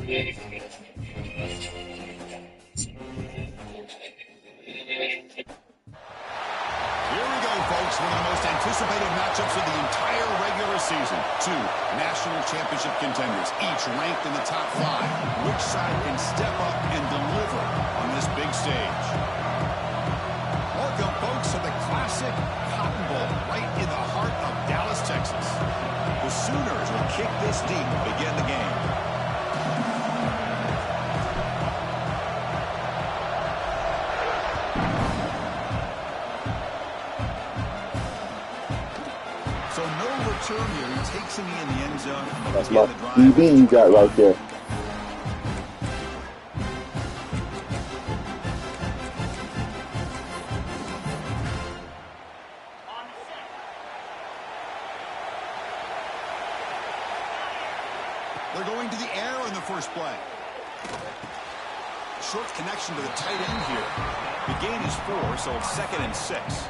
Folks, one of the most anticipated matchups of the entire regular season. Two national championship contenders, each ranked in the top 5. Which side can step up and deliver on this big stage? Welcome, folks, to the classic Cotton Bowl, right in the heart of Dallas, Texas. The Sooners will kick this deep to begin the game. So no return here. He takes him in the end zone. That's my DB you got right there. They're going to the air in the first play. Short connection to the tight end here. The gain is 4, so it's 2nd and 6.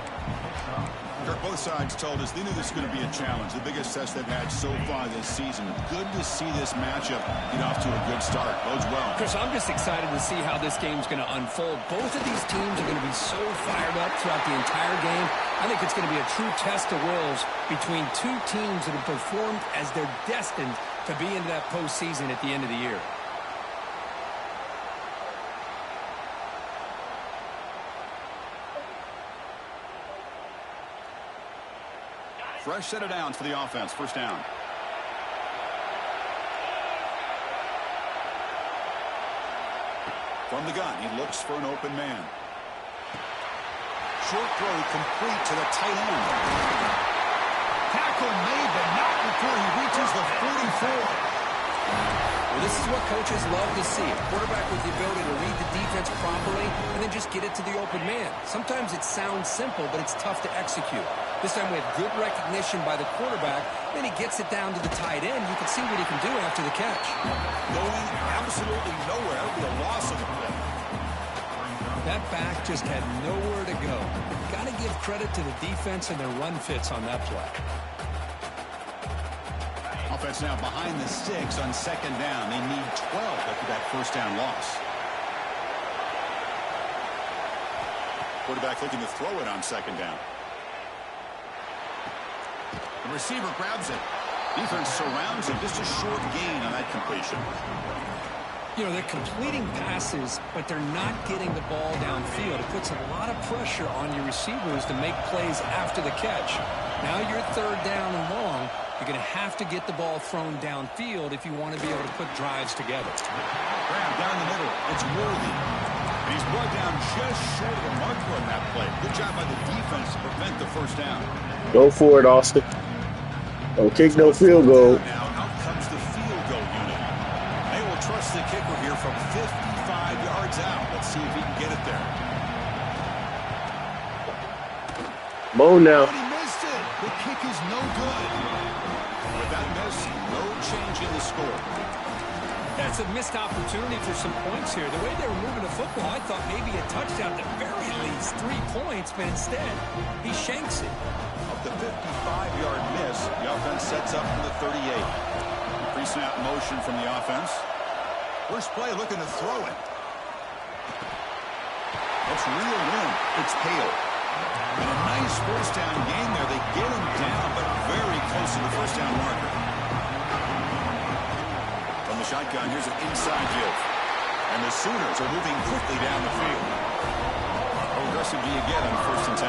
Both sides told us they knew this was going to be a challenge, the biggest test they've had so far this season. Good to see this matchup get off to a good start. Bodes well. Chris, I'm just excited to see how this game's going to unfold. Both of these teams are going to be so fired up throughout the entire game. I think it's going to be a true test of wills between two teams that have performed as they're destined to be into that postseason at the end of the year. Fresh set of downs for the offense. First down. From the gun, he looks for an open man. Short throw complete to the tight end. Tackle made, but not before he reaches the 44. Well, this is what coaches love to see. A quarterback with the ability to read the defense properly and then just get it to the open man. Sometimes it sounds simple, but it's tough to execute. This time we have good recognition by the quarterback. Then he gets it down to the tight end. You can see what he can do after the catch. Going absolutely nowhere with a loss of the play. That back just had nowhere to go. Got to give credit to the defense and their run fits on that play. Offense now behind the 6 on 2nd down. They need 12 after that first down loss. Quarterback looking to throw it on 2nd down. The receiver grabs it. Defense surrounds him. Just a short gain on that completion. You know, they're completing passes, but they're not getting the ball downfield. It puts a lot of pressure on your receivers to make plays after the catch. Now you're 3rd down and long. You're going to have to get the ball thrown downfield if you want to be able to put drives together. Graham down the middle. It's Worthy. And he's brought down just short of the marker on that play. Good job by the defense to prevent the first down. Go for it, Austin. Don't kick no field goal. Now out comes the field goal unit. They will trust the kicker here from 55 yards out. Let's see if he can get it there. Mo now. But he missed it. The kick is no good. With that miss, no change in the score. That's a missed opportunity for some points here. The way they were moving the football, I thought maybe a touchdown, at the very least 3 points, but instead he shanks it. Up the 55-yard miss, the offense sets up for the 38. Pre-snap motion from the offense. First play looking to throw it. Let's reel in. It's Hale. And a nice first down gain there. They get him down, but very close to the first down marker. From the shotgun, here's an inside give. And the Sooners are moving quickly down the field. How aggressive do you get on 1st and 10?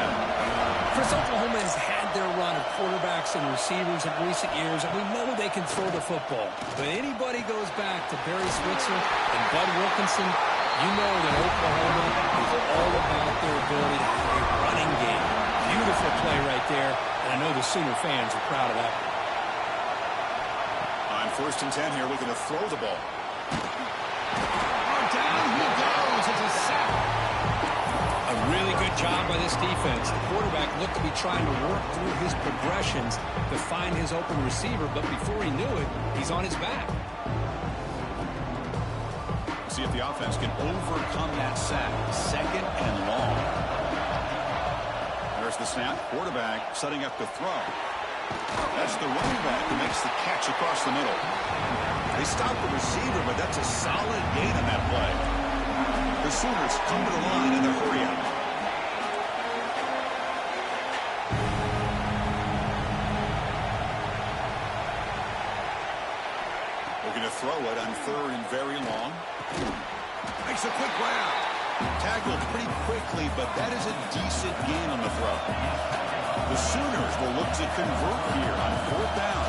Chris, Oklahoma has had their run of quarterbacks and receivers in recent years, and we know they can throw the football. But anybody goes back to Barry Switzer and Bud Wilkinson, you know that Oklahoma is all about their ability to have a running game. Beautiful play right there, and I know the Sooner fans are proud of that. On 1st and 10 here, looking to throw the ball. Down he goes. It's a sack. A really good job by this defense. The quarterback looked to be trying to work through his progressions to find his open receiver, but before he knew it, he's on his back. See if the offense can overcome that sack. 2nd and long. There's the snap. Quarterback setting up to throw. That's the running back who makes the catch across the middle. They stopped the receiver, but that's a solid gain on that play. The Sooners come to the line in the hurry up. Looking to throw it on 3rd and very long. Makes a quick grab. Tackled pretty quickly, but that is a decent gain on the throw. The Sooners will look to convert here on 4th down.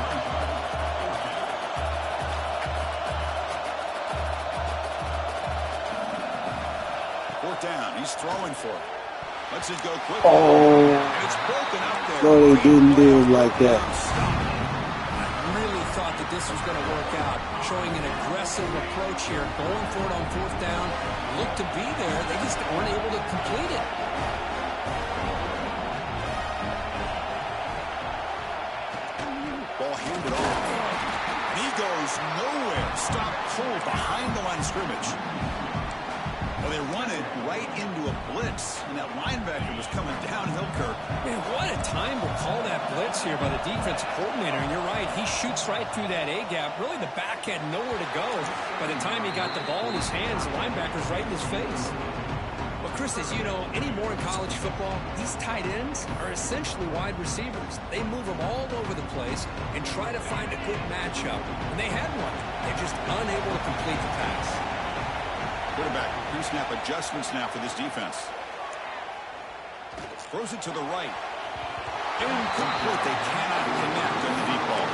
4th down. He's throwing for it. Lets it go quick. Oh, And it's broken up there. no, they didn't do it like that. Thought that this was going to work out, showing an aggressive approach here, going for it on 4th down, looked to be there, they just weren't able to complete it. Ball handed off. And he goes nowhere. Stop cold behind the line of scrimmage. Well, they run it right into a blitz, and that linebacker was coming downhill, Kirk. Man, what a time to call that blitz here by the defensive coordinator. And you're right, he shoots right through that A-gap. Really, the back had nowhere to go. By the time he got the ball in his hands, the linebacker's right in his face. Well, Chris, as you know, anymore in college football, these tight ends are essentially wide receivers. They move them all over the place and try to find a good matchup. And they had one. They're just unable to complete the pass. Quarterback, pre-snap adjustments now for this defense. Throws it to the right. Incomplete. They cannot connect on the deep ball.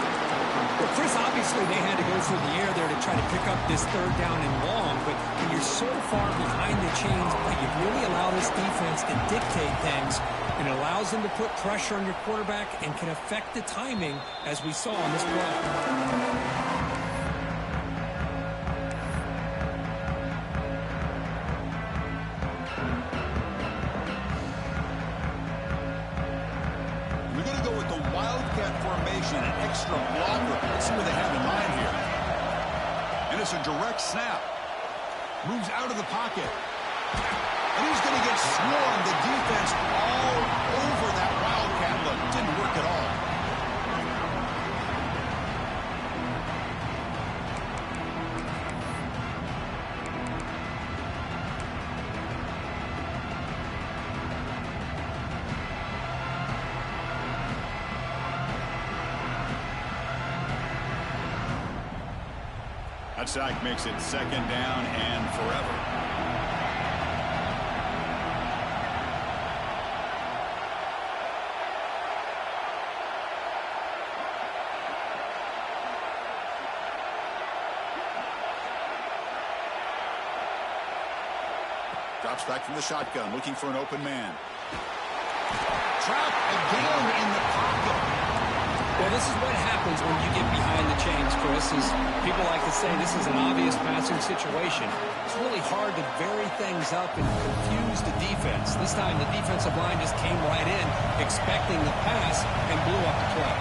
Well, Chris, obviously they had to go through the air there to try to pick up this 3rd down and long, but when you're so far behind the chains, you really allow this defense to dictate things, and it allows them to put pressure on your quarterback and can affect the timing, as we saw on this play. An extra blocker. Let's see what they have in mind here. And it's a direct snap. Moves out of the pocket. And he's going to get swarmed. The defense all over that Wildcat look. Didn't work at all. That sack makes it 2nd down and forever. Drops back from the shotgun, looking for an open man. Trapped again in the pocket. Well, this is what happens when you get behind the chains, Chris. Is people like to say this is an obvious passing situation. It's really hard to vary things up and confuse the defense. This time the defensive line just came right in, expecting the pass, and blew up the play.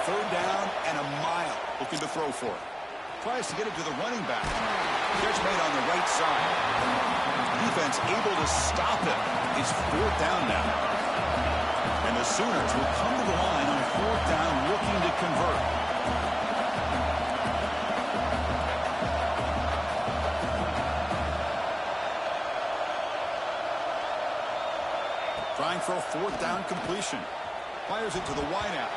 3rd down and a mile. Looking to throw for it. Tries to get it to the running back. Catch made on the right side. Defense able to stop it. It's 4th down now. And the Sooners will come to the line on 4th down, looking to convert. Trying for a 4th down completion. Fires it to the wideout.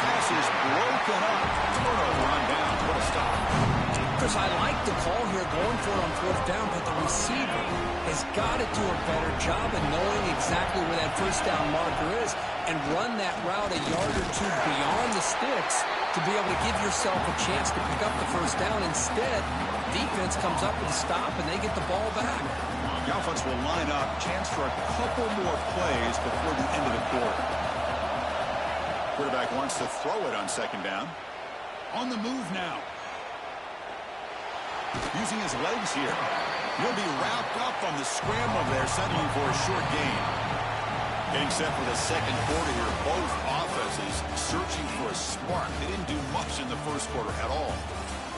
Pass is broken up. Turnover on down. What a stop. Chris, I like the call here going for it on 4th down, but the receiver has got to do a better job of knowing exactly where that 1st down marker is and run that route a yard or two beyond the sticks to be able to give yourself a chance to pick up the 1st down. Instead, defense comes up with a stop and they get the ball back. The offense will line up. Chance for a couple more plays before the end of the quarter. Quarterback wants to throw it on 2nd down. On the move now. Using his legs here. He'll be wrapped up on the scramble there, settling for a short gain. Getting set for the 2nd quarter here. Both offenses searching for a spark. They didn't do much in the 1st quarter at all.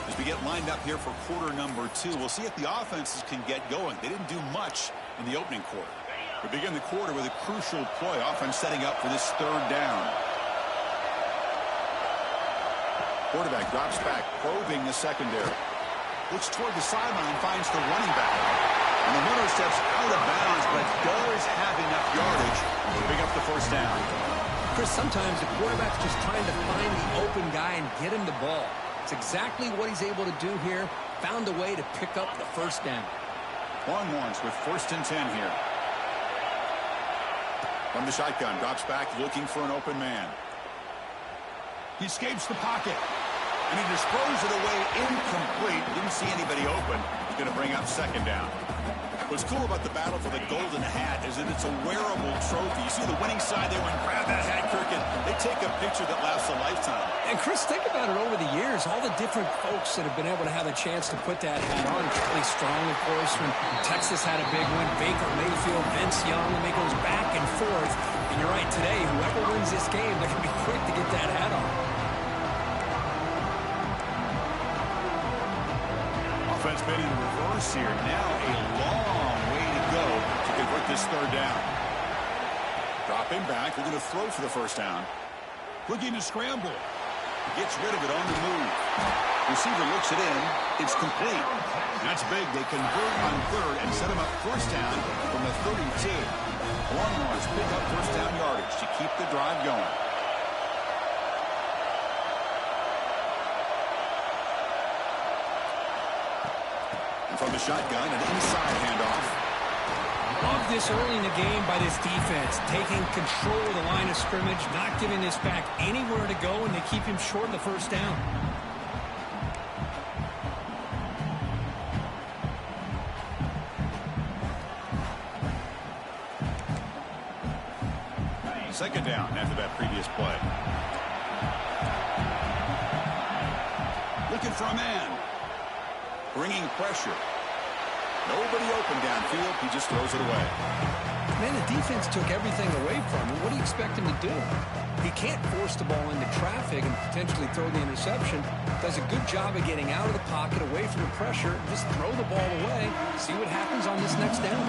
As we get lined up here for quarter number 2, we'll see if the offenses can get going. They didn't do much in the opening quarter. We begin the quarter with a crucial play. Offense setting up for this 3rd down. Quarterback drops back, probing the secondary. Looks toward the sideline, finds the running back. And the runner steps out of bounds, but does have enough yardage to pick up the first down. Chris, sometimes the quarterback's just trying to find the open guy and get him the ball. It's exactly what he's able to do here. Found a way to pick up the first down. Longhorns with 1st and 10 here. From the shotgun, drops back looking for an open man. He escapes the pocket, and he just throws it away incomplete. Didn't see anybody open. He's going to bring up 2nd down. What's cool about the battle for the golden hat is that it's a wearable trophy. You see the winning side there, when grab that hat, Kirk, and they take a picture that lasts a lifetime. And Chris, think about it over the years, all the different folks that have been able to have a chance to put that hat on. Charlie Strong, of course, when Texas had a big one. Baker Mayfield, Vince Young, and it goes back and forth. And you're right, today, whoever wins this game, they're going to be quick to get that hat on. Offense made in reverse here. Now a long way to go to convert this 3rd down. Dropping back. We're going to throw for the first down. Looking to scramble. Gets rid of it on the move. Receiver looks it in. It's complete. That's big. They convert on 3rd and set him up first down from the 32. Longhorns pick up first down yardage to keep the drive going. And from the shotgun, an inside handoff. Love this early in the game by this defense, taking control of the line of scrimmage, not giving this back anywhere to go, and they keep him short of the first down. Second down after that previous play. Looking for a man. Bringing pressure. Nobody open downfield. He just throws it away. Man, the defense took everything away from him. What do you expect him to do? He can't force the ball into traffic and potentially throw the interception. Does a good job of getting out of the pocket, away from the pressure, just throw the ball away. See what happens on this next down.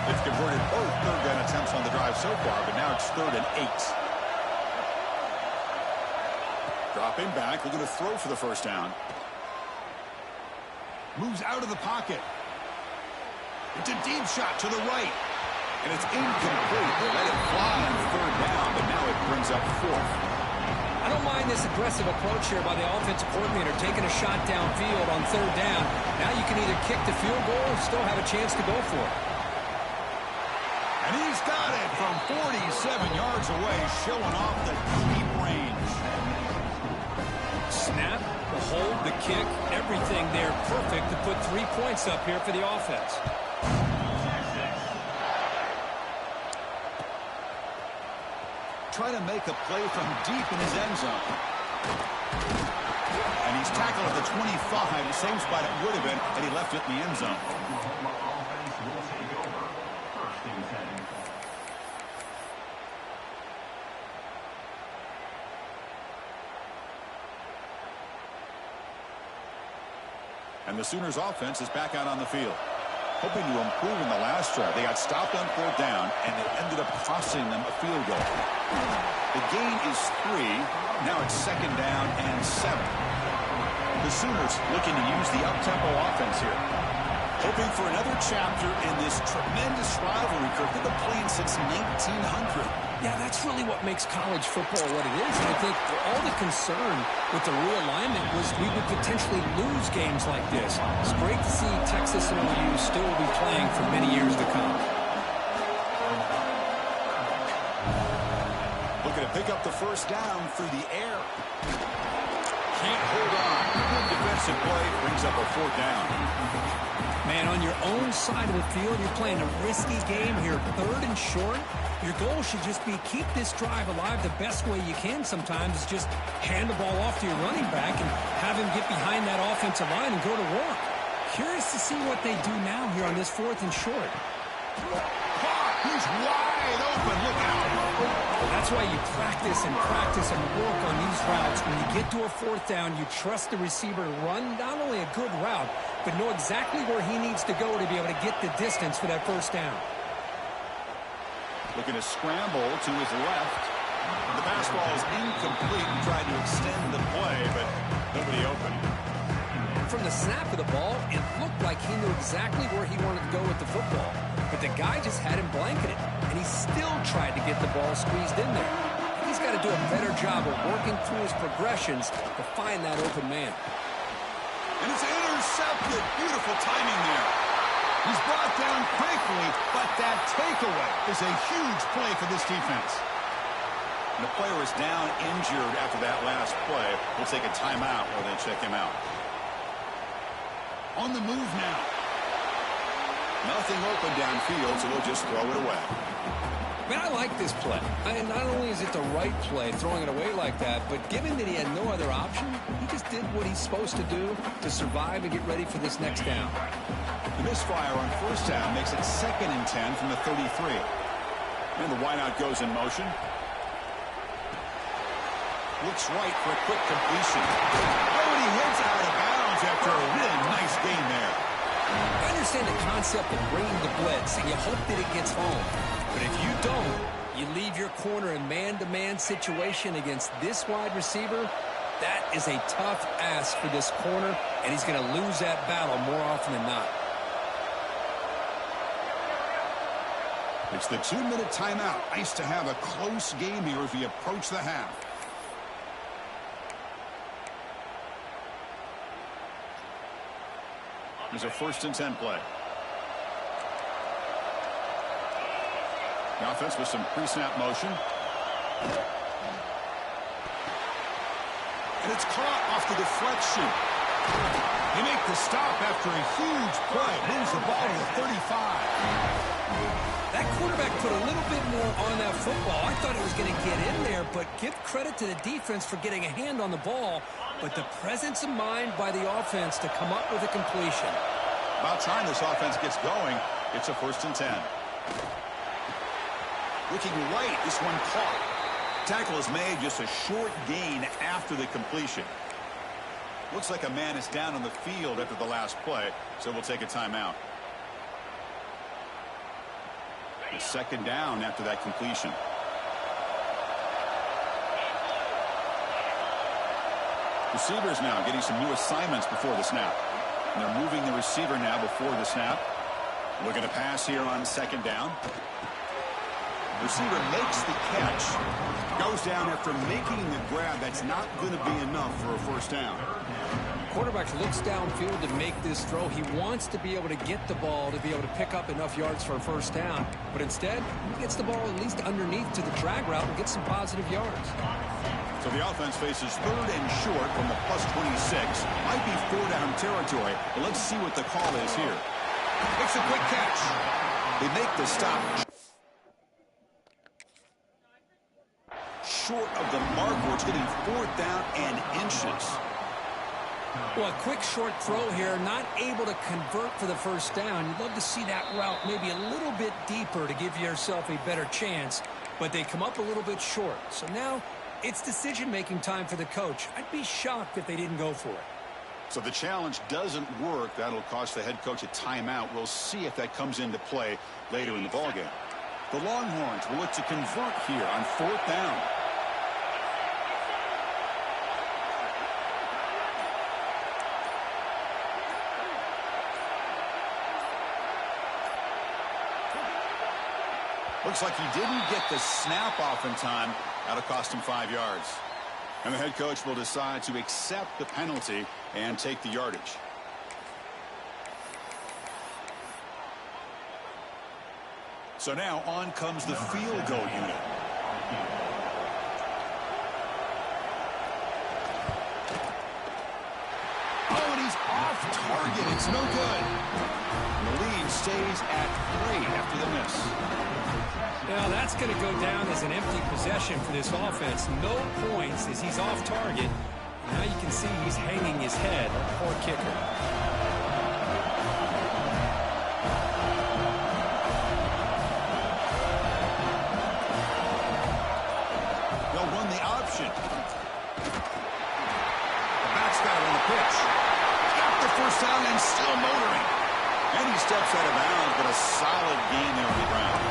They've converted both 3rd down attempts on the drive so far, but now it's 3rd and 8. Dropping back, looking to throw for the first down. Moves out of the pocket. It's a deep shot to the right. And it's incomplete. They let it fly on 3rd down, but now it brings up 4th. I don't mind this aggressive approach here by the offensive coordinator, taking a shot downfield on 3rd down. Now you can either kick the field goal or still have a chance to go for it. And he's got it from 47 yards away, showing off the deep range. Snap, the hold, the kick, everything there perfect to put 3 points up here for the offense. Try to make a play from deep in his end zone. And he's tackled at the 25, the same spot it would have been, and he left it in the end zone. And the Sooners offense is back out on the field. Hoping to improve in the last drive. They got stopped on 4th down, and it ended up costing them a field goal. The gain is 3. Now it's 2nd down and 7. The Sooners looking to use the up-tempo offense here. Hoping for another chapter in this tremendous rivalry curve. They've been playing since 1900. Yeah, that's really what makes college football what it is. And I think all the concern with the realignment was we would potentially lose games like this. It's great to see Texas and OU still be playing for many years to come. Looking to pick up the first down through the air. Can't hold on. Good defensive play. Brings up a 4th down. Man, on your own side of the field, you're playing a risky game here. 3rd and short. Your goal should just be keep this drive alive the best way you can sometimes is just hand the ball off to your running back and have him get behind that offensive line and go to work. Curious to see what they do now here on this 4th and short. He's wide open. Look out. That's why you practice and work on these routes. When you get to a 4th down, you trust the receiver to run not only a good route, but know exactly where he needs to go to be able to get the distance for that first down. Looking to scramble to his left. The pass ball is incomplete and tried to extend the play, but nobody open. From the snap of the ball, it looked like he knew exactly where he wanted to go with the football. But the guy just had him blanketed, and he still tried to get the ball squeezed in there. He's got to do a better job of working through his progressions to find that open man. And it's intercepted. Beautiful timing there. He's brought down quickly, but that takeaway is a huge play for this defense. And the player is down injured after that last play. We'll take a timeout while they check him out. On the move now. Nothing open downfield, so they'll just throw it away. Man, I like this play. And not only is it the right play, throwing it away like that, but given that he had no other option, he just did what he's supposed to do to survive and get ready for this next down. The misfire on first down makes it 2nd and 10 from the 33. And the wideout goes in motion. Looks right for a quick completion. Oh, and he heads out of bounds after a really nice gain there. I understand the concept of bringing the blitz, and you hope that it gets home. But if you don't, you leave your corner in man-to-man situation against this wide receiver. That is a tough ask for this corner, and he's going to lose that battle more often than not. It's the 2-minute timeout. Nice to have a close game here as we approach the half. There's a 1st and 10 play. The offense with some pre-snap motion. And it's caught off the deflection. They make the stop after a huge play. Moves the ball to the 35. That quarterback put a little bit more on that football. I thought he was going to get in there, but give credit to the defense for getting a hand on the ball. But the presence of mind by the offense to come up with a completion. About time this offense gets going. It's a 1st and 10. Looking right, this one caught. Tackle is made, just a short gain after the completion. Looks like a man is down on the field after the last play, so we'll take a timeout. The 2nd down after that completion. Receivers now getting some new assignments before the snap. And they're moving the receiver now before the snap. Looking to pass here on 2nd down. Receiver makes the catch. Goes down after making the grab. That's not going to be enough for a 1st down. Quarterback looks downfield to make this throw. He wants to be able to get the ball to be able to pick up enough yards for a 1st down. But instead, he gets the ball at least underneath to the drag route and gets some positive yards. So the offense faces 3rd and short from the +26. Might be 4-down territory. But let's see what the call is here. Makes a quick catch. They make the stop. Short of the marker. It's getting 4th down and inches. Well, a quick short throw here, not able to convert for the 1st down. You'd love to see that route maybe a little bit deeper to give yourself a better chance, but they come up a little bit short. So now it's decision-making time for the coach. I'd be shocked if they didn't go for it. So the challenge doesn't work. That'll cost the head coach a timeout. We'll see if that comes into play later in the ballgame. The Longhorns will look to convert here on 4th down. Looks like he didn't get the snap off in time. That'll cost him 5 yards. And the head coach will decide to accept the penalty and take the yardage. So now on comes the field goal unit. Oh, and he's off target. It's no good. And the lead stays at 3 after the miss. Now that's going to go down as an empty possession for this offense. No points as he's off target. Now you can see he's hanging his head. Poor kicker. They'll run the option. The back's got it on the pitch. Got the 1st down and still motoring. And he steps out of bounds, but a solid gain there on the ground.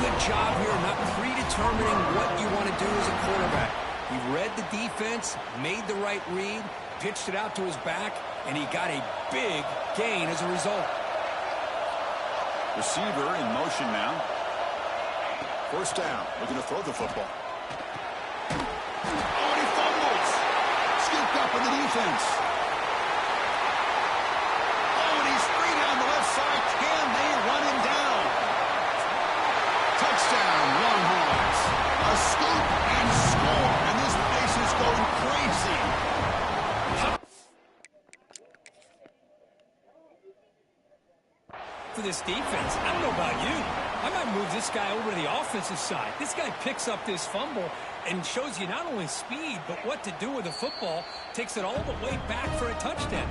good job here not predetermining what you want to do as a quarterback. He read the defense, made the right read, pitched it out to his back, and he got a big gain as a result. Receiver in motion now. First down, looking to throw the football. Oh, and he fumbles. Scooped up in the defense. Oh, and he's free down the left side. Can they run him down? Touchdown, Longhorns. A scoop and score. And this place is going crazy. For this defense, I don't know about you. I might move this guy over to the offensive side. This guy picks up this fumble and shows you not only speed, but what to do with the football. Takes it all the way back for a touchdown.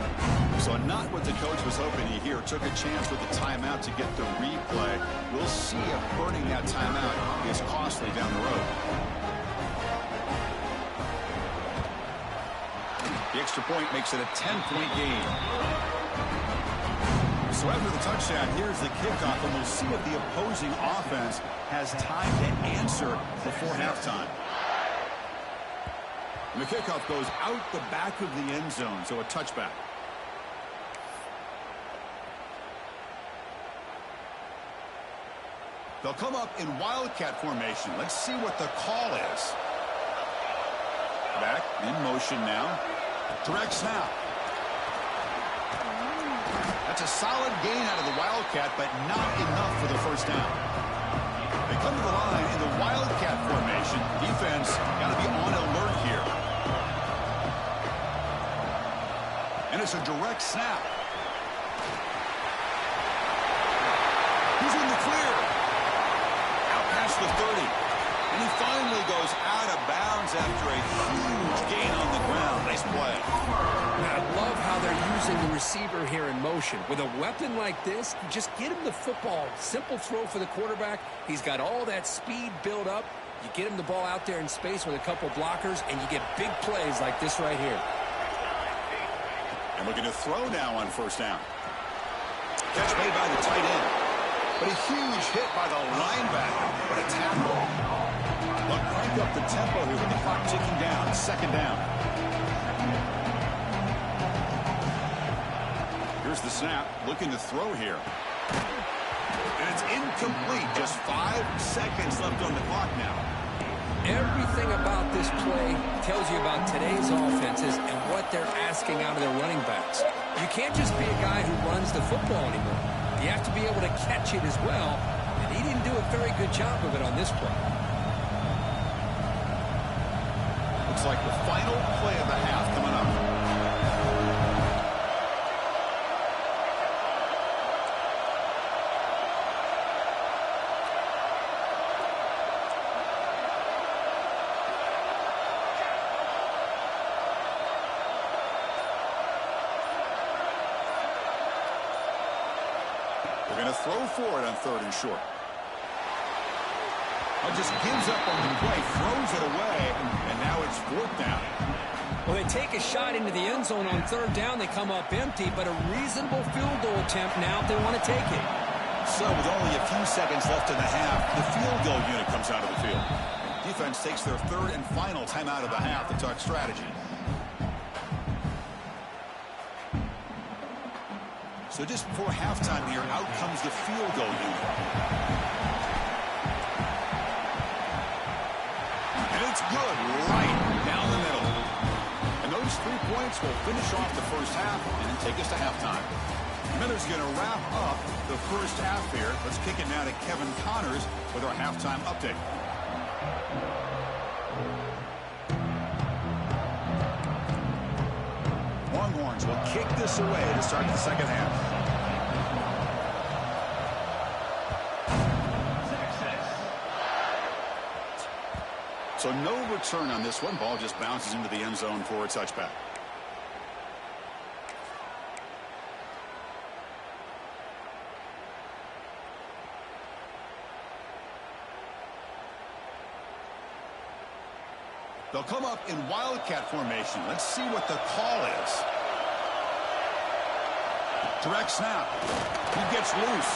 So not what the coach was hoping to hear. Took a chance with the timeout to get the replay. We'll see if burning that timeout is costly down the road. The extra point makes it a 10-point game. So after the touchdown, here's the kickoff, and we'll see if the opposing offense has time to answer before halftime. And the kickoff goes out the back of the end zone, so a touchback. They'll come up in Wildcat formation. Let's see what the call is. Back in motion now. Direct snap. That's a solid gain out of the Wildcat, but not enough for the first down. They come to the line in the Wildcat formation. Defense got to be on alert here. And it's a direct snap. He's in the clear. Out past the 30. And he finally goes out of bounds after a huge gain on the ground. Nice play. I love how they're using the receiver here in motion. With a weapon like this, just get him the football. Simple throw for the quarterback. He's got all that speed built up. You get him the ball out there in space with a couple blockers, and you get big plays like this right here. And looking to throw now on first down. Catch made by the tight end. But a huge hit by the linebacker. What a tackle. Look, crank up the tempo here with the clock ticking down. Second down. Here's the snap. Looking to throw here. And it's incomplete. Just 5 seconds left on the clock now. Everything about this play tells you about today's offenses and what they're asking out of their running backs. You can't just be a guy who runs the football anymore. You have to be able to catch it as well, and he didn't do a very good job of it on this play. Looks like the final play of the half coming up. They're going to throw for it on third and short. Just gives up on the play, throws it away, and now it's fourth down. Well, they take a shot into the end zone on third down. They come up empty, but a reasonable field goal attempt now if they want to take it. So with only a few seconds left in the half, the field goal unit comes out of the field. Defense takes their third and final timeout of the half to talk strategy. So just before halftime here, out comes the field goal unit. And it's good, right down the middle. And those 3 points will finish off the first half and then take us to halftime. Miller's going to wrap up the first half here. Let's kick it now to Kevin Connors with our halftime update. Longhorns will kick this away to start the second half. So no return on this one. Ball just bounces into the end zone for a touchback. They'll come up in Wildcat formation. Let's see what the call is. Direct snap. He gets loose.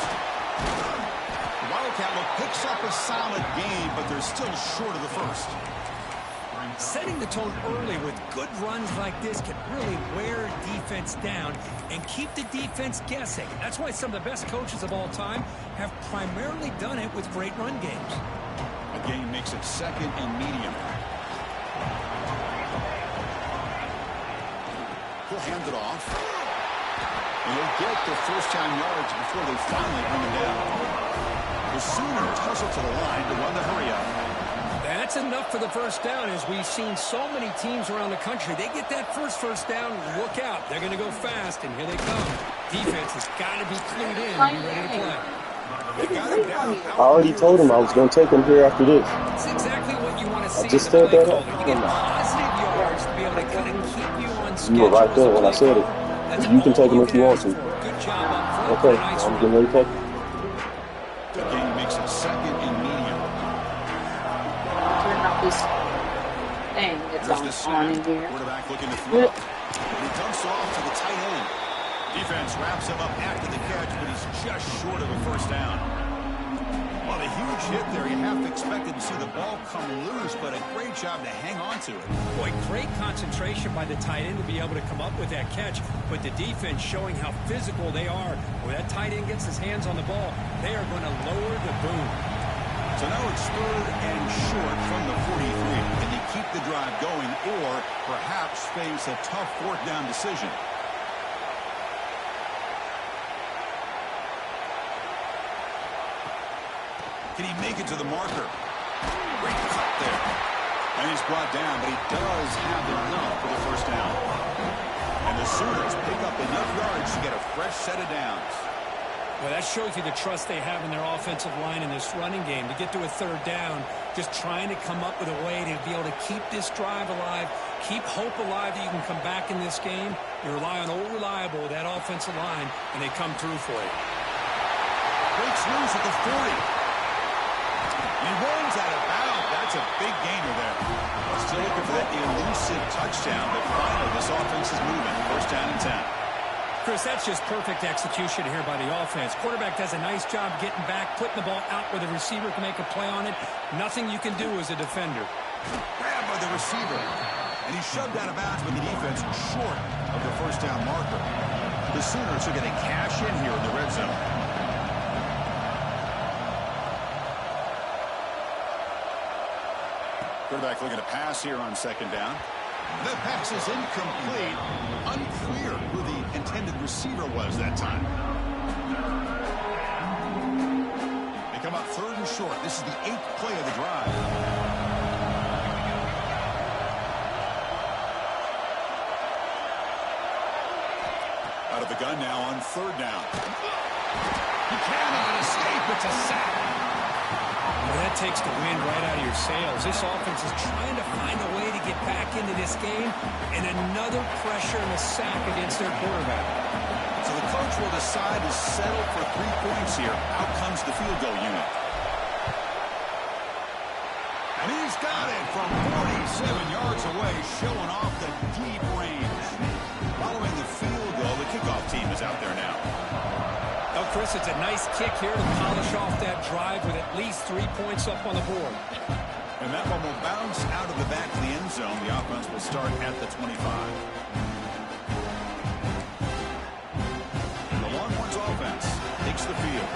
The Wildcat look picks up a solid gain, but they're still short of the first. Setting the tone early with good runs like this can really wear defense down and keep the defense guessing. That's why some of the best coaches of all time have primarily done it with great run games. A gain makes it second and medium. He'll hand it off. And he'll get the first down yards before they finally bring him down. The Sooners hustle to the line to run the hurry up. That's enough for the first down. As we've seen so many teams around the country, they get that first down, look out. They're going to go fast, and here they come. Defense has got to be clued in and be ready to play. They got him down. I already told him I was going to take him here after this. That's exactly what you want to see. I just said that. You get positive yards to be able to kind of keep you on schedule. You were right there when I said it. You can take him if you want to. Good job up front. Okay, Nice I'm getting ready to take him. The gain makes it second and medium. Turn off this thing that's on in here. Quarterback looking to throw. He dumps off to the tight end. Defense wraps him up after the catch, but he's just short of a first down. Well, a huge hit there. You half expected to see the ball come loose, but a great job to hang on to it. Boy, great concentration by the tight end to be able to come up with that catch, but the defense showing how physical they are. When that tight end gets his hands on the ball, they are going to lower the boom. So now it's third and short from the 43. Can they keep the drive going or perhaps face a tough fourth down decision? Can he make it to the marker? Great cut there. And he's brought down, but he does have enough for the first down. And the Sooners pick up enough yards to get a fresh set of downs. Well, that shows you the trust they have in their offensive line in this running game. To get to a third down, just trying to come up with a way to be able to keep this drive alive, keep hope alive that you can come back in this game. You rely on old reliable, that offensive line, and they come through for you. Breaks loose at the 40. He rolls out of bounds. That's a big gainer there. Still looking for that elusive touchdown, but finally this offense is moving. First down and 10. Chris, that's just perfect execution here by the offense. Quarterback does a nice job getting back, putting the ball out where the receiver can make a play on it. Nothing you can do as a defender. Grabbed by the receiver. And he's shoved out of bounds with the defense short of the first down marker. The Sooners are going to cash in here in the red zone. Quarterback looking to pass here on second down. The pass is incomplete. Unclear who the intended receiver was that time. They come up third and short. This is the 8th play of the drive. Out of the gun now on third down. He cannot escape. It's a sack. Well, that takes the wind right out of your sails. This offense is trying to find a way to get back into this game, and another pressure and a sack against their quarterback. So the coach will decide to settle for 3 points here. Out comes the field goal unit. And he's got it from 47 yards away, showing off the deep range. Following the field goal, the kickoff team is out there now. Oh, Chris, it's a nice kick here to polish off that drive with at least 3 points up on the board. And that one will bounce out of the back of the end zone. The offense will start at the 25. And the Longhorns offense takes the field.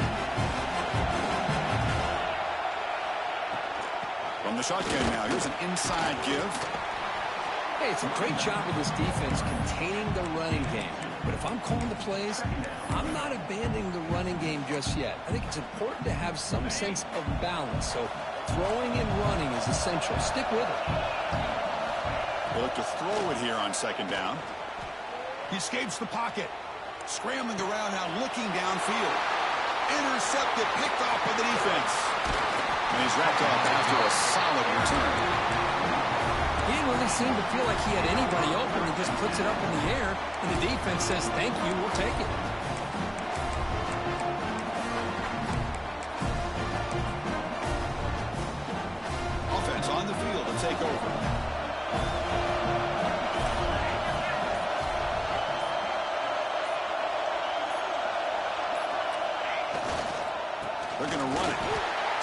From the shotgun now, here's an inside give. Hey, it's a great job of this defense containing the running game. But if I'm calling the plays, I'm not abandoning the running game just yet. I think it's important to have some sense of balance. So throwing and running is essential. Stick with it. They look to throw it here on second down. He escapes the pocket. Scrambling around now, looking downfield. Intercepted, picked off by the defense. And he's wrapped up after a solid return. He didn't really seem to feel like he had anybody open. He just puts it up in the air, and the defense says, thank you, we'll take it. Offense on the field to take over. They're going to run it.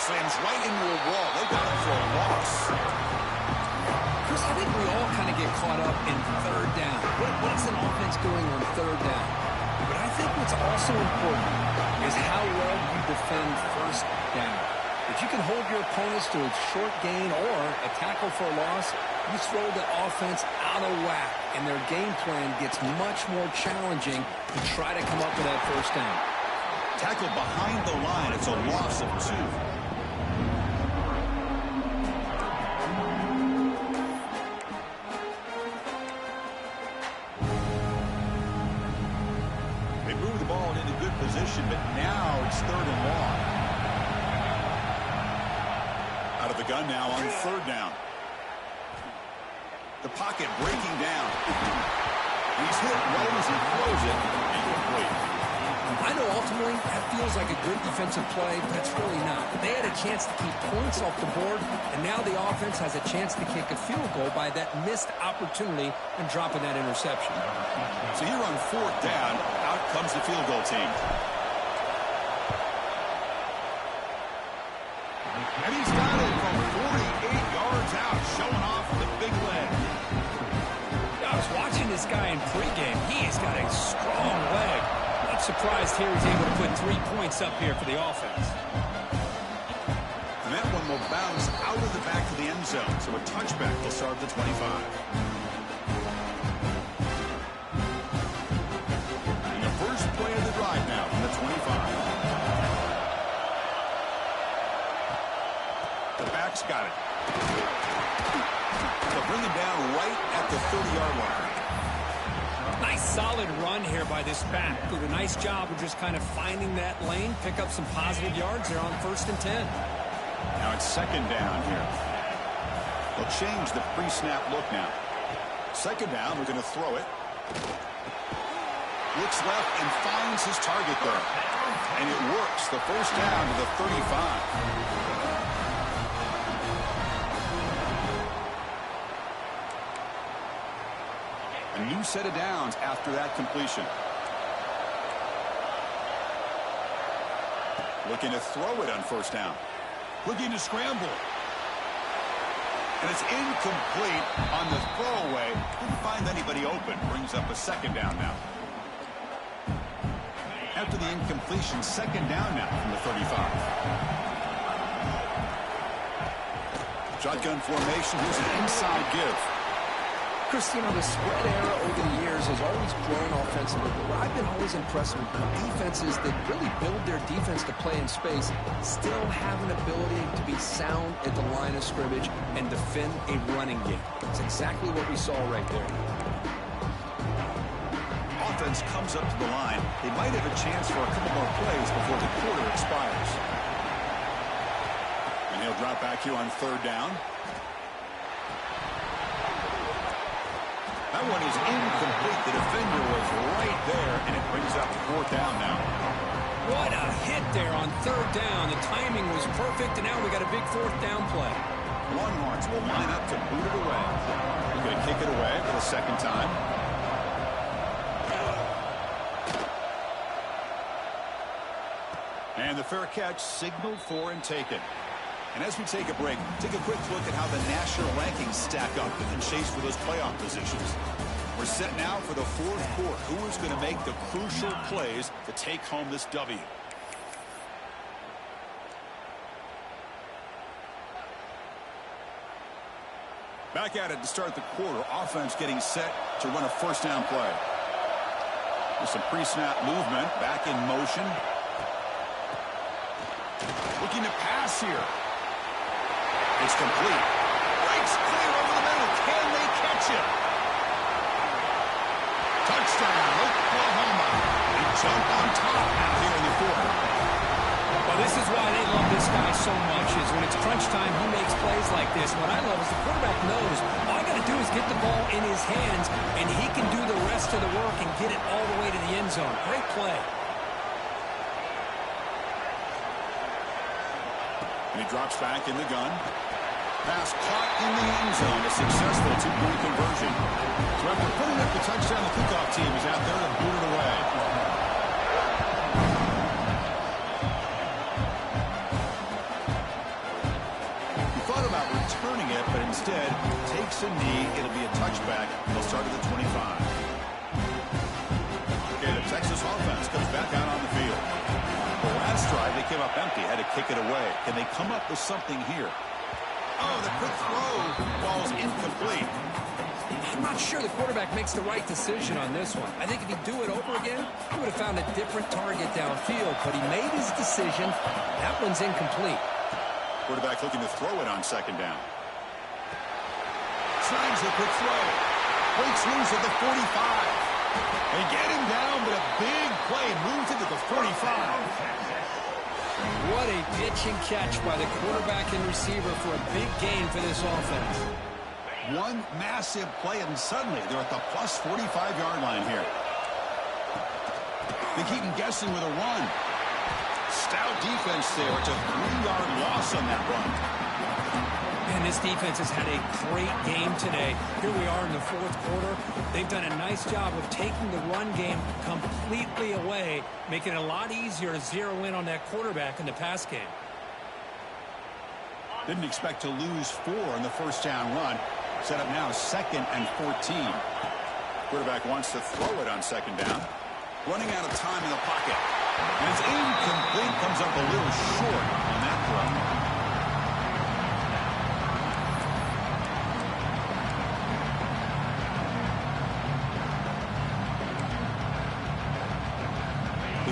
Slams right into a wall. They got it for a loss. Chris, I think we all kind of get caught up in third down. What is an offense doing on third down? But I think what's also important is how well you defend first down. If you can hold your opponents to a short gain or a tackle for a loss, you throw the offense out of whack, and their game plan gets much more challenging to try to come up with that first down. Tackle behind the line. It's a loss of 2. They move the ball into good position, but now it's 3rd and long. Out of the gun now on 3rd down. The pocket breaking down. He's hit right as he throws it. Incomplete. I know ultimately that feels like a good defensive play, but it's really not. They had a chance to keep points off the board, and now the offense has a chance to kick a field goal by that missed opportunity and dropping that interception. So here on 4th down, out comes the field goal team. And he's got it from 48 yards out, showing off the big leg. I was watching this guy in pregame. He's got a strong leg. I'm surprised here he's able to put 3 points up here for the offense. And that one will bounce out of the back of the end zone. So a touchback will start the 25. And the first play of the drive now from the 25. The back's got it. They'll bring him down right at the 30-yard line. Nice solid run here by this back. Did a nice job of just kind of finding that lane, pick up some positive yards there on 1st and 10. Now it's 2nd down here. They'll change the pre-snap look now. 2nd down, we're going to throw it. Looks left and finds his target there. And it works. The first down to the 35. A new set of downs after that completion. Looking to throw it on 1st down. Looking to scramble. And it's incomplete on the throwaway. Didn't find anybody open. Brings up a 2nd down now. After the incompletion, 2nd down now from the 35. Shotgun formation. Here's an inside give. Chris, you know, the spread era over the years has always grown offensively, but what I've been always impressed with defenses that really build their defense to play in space still have an ability to be sound at the line of scrimmage and defend a running game. That's exactly what we saw right there. Offense comes up to the line. They might have a chance for a couple more plays before the quarter expires. And he'll drop back here on 3rd down. That one is incomplete. The defender was right there, and it brings up 4th down now. What a hit there on 3rd down. The timing was perfect, and now we got a big 4th down play. Longhorns will line up to boot it away. He's going to kick it away for the 2nd time. And the fair catch signaled for and taken. And as we take a break, take a quick look at how the national rankings stack up in the chase for those playoff positions. We're set now for the 4th quarter. Who is going to make the crucial plays to take home this W? Back at it to start the quarter. Offense getting set to run a 1st down play. With some pre-snap movement. Back in motion. Looking to pass here. It's complete. Breaks clear over the middle. Can they catch it? Touchdown, Oklahoma. They jump on top now here in the 4th. Well, this is why they love this guy so much, is when it's crunch time, he makes plays like this. What I love is the quarterback knows all I got to do is get the ball in his hands, and he can do the rest of the work and get it all the way to the end zone. Great play. And he drops back in the gun. Pass caught in the end zone. A successful 2-point conversion. So after putting up the touchdown, the kickoff team is out there to boot it away. takes a knee. It'll be a touchback. They'll start at the 25. Okay, the Texas offense comes back out on the field. The last drive, they came up empty, had to kick it away. Can they come up with something here? Oh, the quick throw falls incomplete. I'm not sure the quarterback makes the right decision on this one. I think if he'd do it over again, he would have found a different target downfield, but he made his decision. That one's incomplete. Quarterback looking to throw it on second down. Tries a quick throw. Breaks loose at the 45. They get him down, but a big play moves into the 45. What a pitch and catch by the quarterback and receiver for a big gain for this offense. One massive play, and suddenly they're at the plus 45-yard line here. They keep him guessing with a run. Stout defense there. It's a 3-yard loss on that run. And this defense has had a great game today. Here we are in the fourth quarter. They've done a nice job of taking the run game completely away, making it a lot easier to zero in on that quarterback in the pass game. Didn't expect to lose 4 in the first down run. Set up now 2nd and 14. Quarterback wants to throw it on second down. Running out of time in the pocket. And it's incomplete. Comes up a little short on that throw.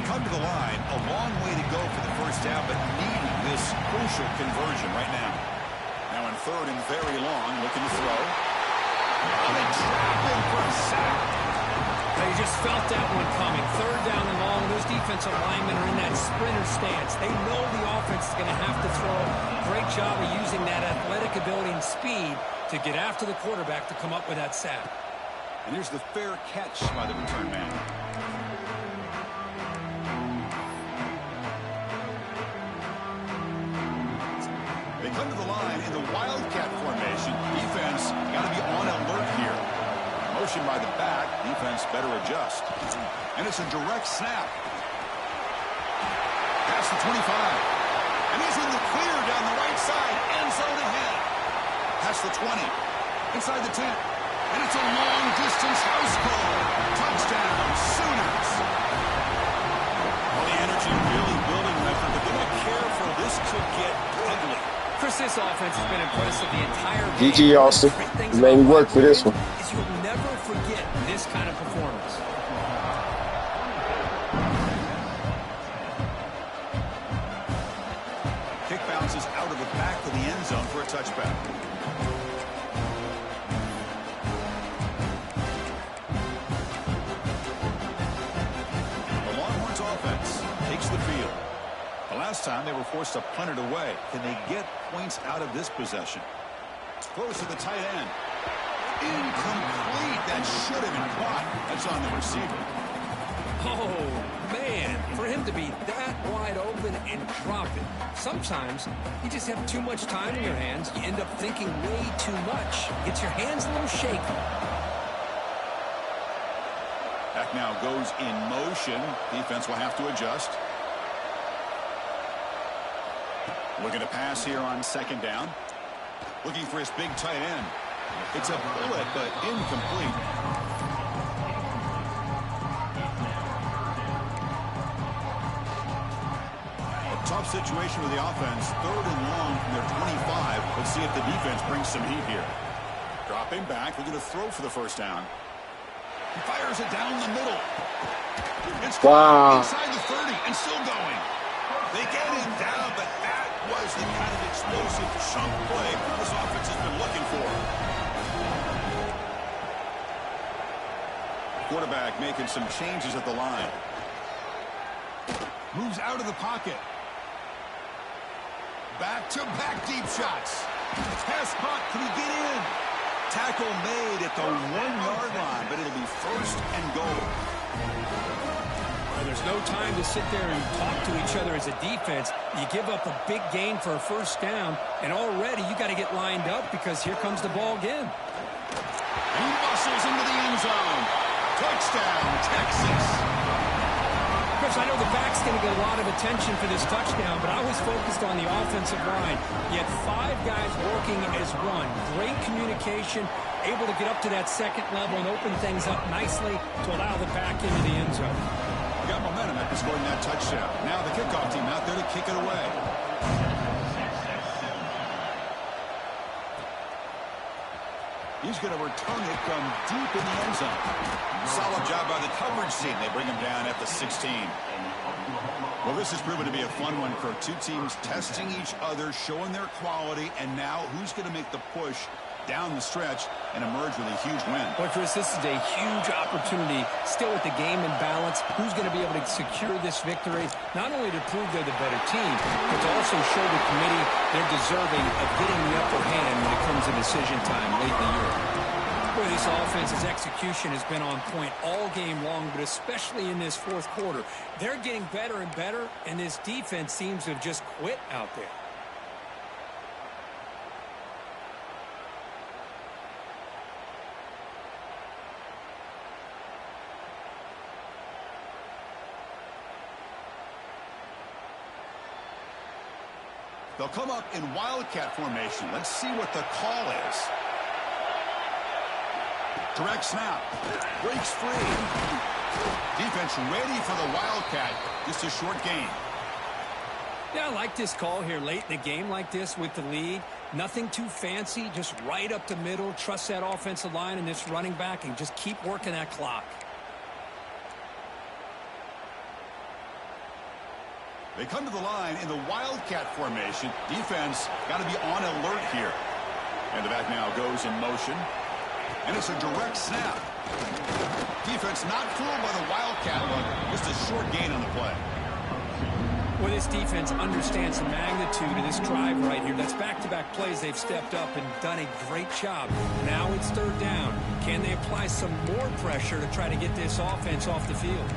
Come to the line, a long way to go for the first down, but needing this crucial conversion right now. Now in 3rd and very long, looking to throw. And they trap him for a sack. Now you just felt that one coming. 3rd down and long. Those defensive linemen are in that sprinter stance. They know the offense is going to have to throw. Great job of using that athletic ability and speed to get after the quarterback to come up with that sack. And here's the fair catch by the return man. Come to the line in the Wildcat formation. Defense got to be on alert here. Motion by the back. Defense better adjust. And it's a direct snap. Past the 25. And he's in the clear down the right side. End zone ahead. Past the 20. Inside the 10. And it's a long-distance house call. Touchdown, Sooners. Well, the energy really building right from the beginning. Careful, this could get ugly. Chris, this offense has been impressive the entire game. GG, Austin. You made me work for this one. You'll never forget this kind of performance. Kick bounces out of the back of the end zone for a touchback. The Longhorns offense takes the field. Last time they were forced to punt it away. Can they get points out of this possession? Throws to the tight end. Incomplete. That should have been caught. That's on the receiver. Oh, man. For him to be that wide open and drop it. Sometimes you just have too much time in your hands. You end up thinking way too much. Gets your hands a little shaky. Back now goes in motion. Defense will have to adjust. Looking to pass here on second down. Looking for his big tight end. It's a bullet, but incomplete. A tough situation with the offense. 3rd and long from their 25. Let's see if the defense brings some heat here. Dropping back. Looking to throw for the first down. He fires it down the middle. It's inside the 30 and still going. They get him down, but that was the kind of explosive chunk play this offense has been looking for. Quarterback making some changes at the line. Moves out of the pocket. Back-to-back deep shots. Pass caught. Can he get in? Tackle made at the 1-yard line, but it'll be 1st and goal. There's no time to sit there and talk to each other as a defense. You give up a big gain for a first down, and already you got to get lined up because here comes the ball again. He muscles into the end zone. Touchdown, Texas. Chris, Chris, I know the back's going to get a lot of attention for this touchdown, but I was focused on the offensive line. You had 5 guys working as one. Great communication, able to get up to that second level and open things up nicely to allow the back into the end zone. Got momentum after scoring that touchdown. Now the kickoff team out there to kick it away. He's going to return it from deep in the end zone. Solid job by the coverage team. They bring him down at the 16. Well, this has proven to be a fun one for two teams testing each other, showing their quality, and now who's going to make the push down the stretch and emerge with a huge win. Well, Chris, this is a huge opportunity. Still with the game in balance, who's going to be able to secure this victory, not only to prove they're the better team, but to also show the committee they're deserving of getting the upper hand when it comes to decision time late in the year. Boy, this offense's execution has been on point all game long, but especially in this fourth quarter. They're getting better and better, and this defense seems to have just quit out there. They'll come up in Wildcat formation. Let's see what the call is. Direct snap. Breaks free. Defense ready for the Wildcat. Just a short gain. Yeah, I like this call here late in the game like this with the lead. Nothing too fancy, just right up the middle. Trust that offensive line and this running back and just keep working that clock. They come to the line in the Wildcat formation. Defense got to be on alert here. And the back now goes in motion. And it's a direct snap. Defense not fooled by the Wildcat look. Just a short gain on the play. Well, this defense understands the magnitude of this drive right here. That's back-to-back plays. They've stepped up and done a great job. Now it's third down. Can they apply some more pressure to try to get this offense off the field?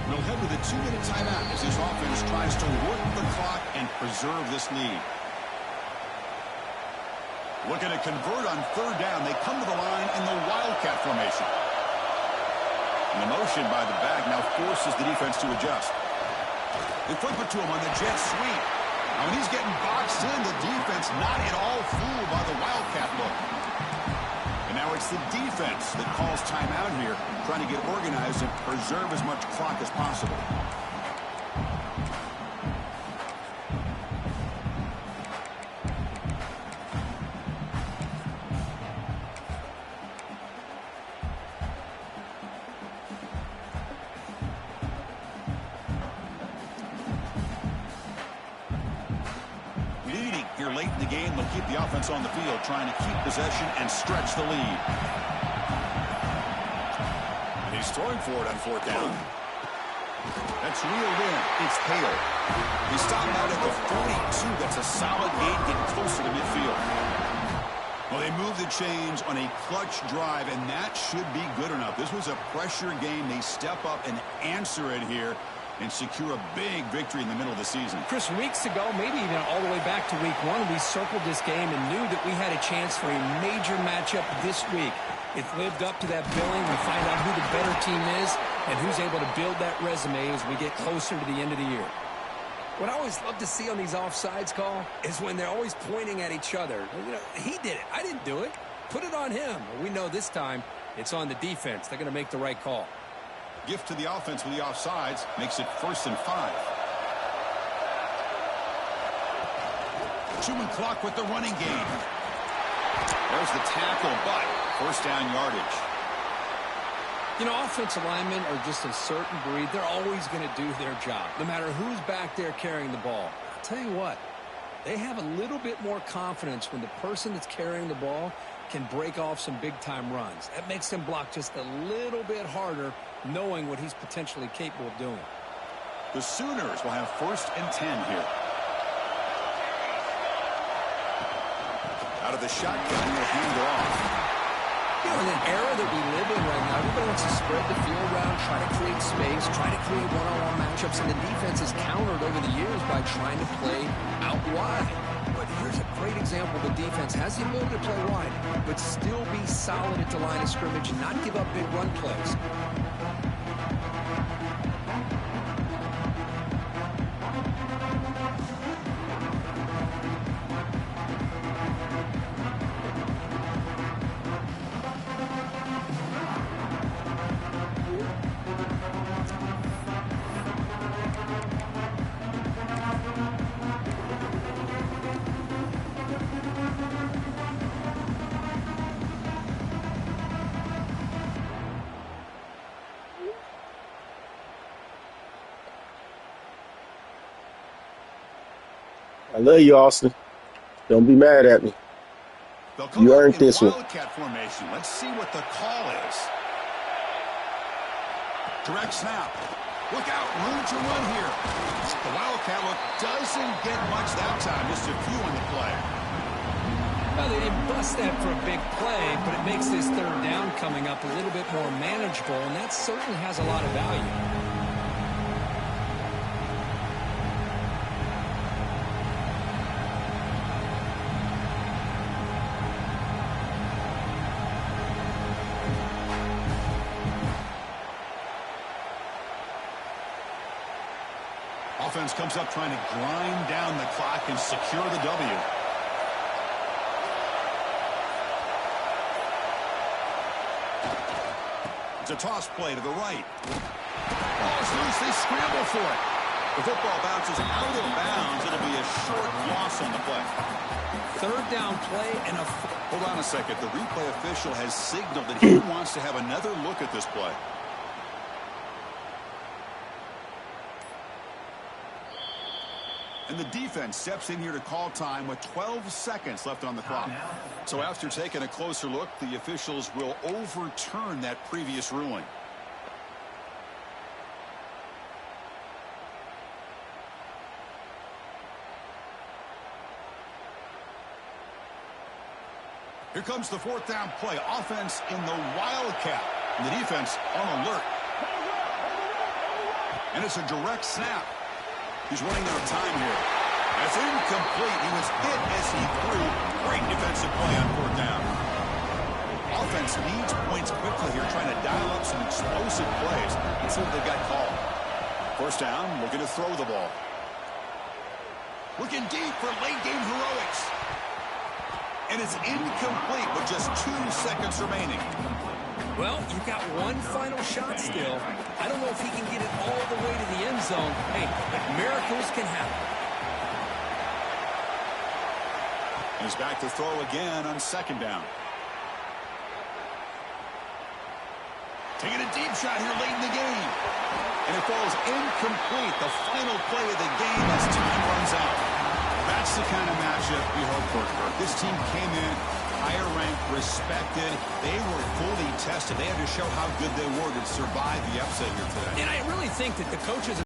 We'll head to the 2-minute timeout as this offense tries to work the clock and preserve this lead. Looking to convert on third down. They come to the line in the Wildcat formation. And the motion by the back now forces the defense to adjust. They flip it to him on the jet sweep. Now when he's getting boxed in, the defense not at all fooled by the Wildcat look. And now it's the defense that calls timeout here, trying to get organized and preserve as much clock as possible. Leading here late in the game, they'll keep the offense on the field, trying to keep possession and stretch the lead. And he's throwing for it on fourth down. That's reeled in. It's Hale. He stopped out at the 42. That's a solid gain, getting closer to midfield. Well, they move the chains on a clutch drive, and that should be good enough. This was a pressure game. They step up and answer it here and secure a big victory in the middle of the season. Chris, weeks ago, maybe even all the way back to week 1, we circled this game and knew that we had a chance for a major matchup this week. It lived up to that billing. We find out who the better team is and who's able to build that resume as we get closer to the end of the year. What I always love to see on these offsides call is when they're always pointing at each other. You know, he did it. I didn't do it. Put it on him. Well, we know this time it's on the defense. They're going to make the right call. Gift to the offense with the offsides makes it 1st and 5. Chewing clock with the running game. There's the tackle, but first down yardage. You know, offensive linemen are just a certain breed. They're always going to do their job, no matter who's back there carrying the ball. I'll tell you what, they have a little bit more confidence when the person that's carrying the ball can break off some big-time runs. That makes them block just a little bit harder, knowing what he's potentially capable of doing. The Sooners will have 1st and 10 here. Out of the shotgun, he'll hand it off. You know, in an era that we live in right now, everybody wants to spread the field around, try to create space, try to create one-on-one matchups, and the defense has countered over the years by trying to play out wide. But here's a great example. The defense has the ability to play wide, but still be solid at the line of scrimmage and not give up big run plays. I love you, Austin. Don't be mad at me. You earned this one. Wildcat formation. Let's see what the call is. Direct snap. Look out, room to run here. The Wildcat look doesn't get much that time. Just a few on the play. Well, they didn't bust that for a big play, but it makes this third down coming up a little bit more manageable, and that certainly has a lot of value. Offense comes up trying to grind down the clock and secure the W. It's a toss play to the right. Ball's loose. They scramble for it. The football bounces out of bounds. It'll be a short loss on the play. Third down play and a... Hold on a second. The replay official has signaled that he wants to have another look at this play. And the defense steps in here to call time with 12 seconds left on the clock. So after taking a closer look, the officials will overturn that previous ruling. Here comes the fourth down play. Offense in the Wildcat. And the defense on alert. And it's a direct snap. He's running out of time here. That's incomplete. He was hit as he threw. Great defensive play on fourth down. Offense needs points quickly here, trying to dial up some explosive plays. Let's see what they got called. First down, looking to throw the ball. Looking deep for late game heroics. And it's incomplete with just 2 seconds remaining. Well, you've got one final shot still. I don't know if he can get it all the way to the end zone. Hey, miracles can happen. He's back to throw again on second down. Taking a deep shot here late in the game. And it falls incomplete. The final play of the game as time runs out. That's the kind of matchup we hope for. This team came in higher ranked, respected. They were fully tested. They had to show how good they were to survive the upset here today. And I really think that the coaches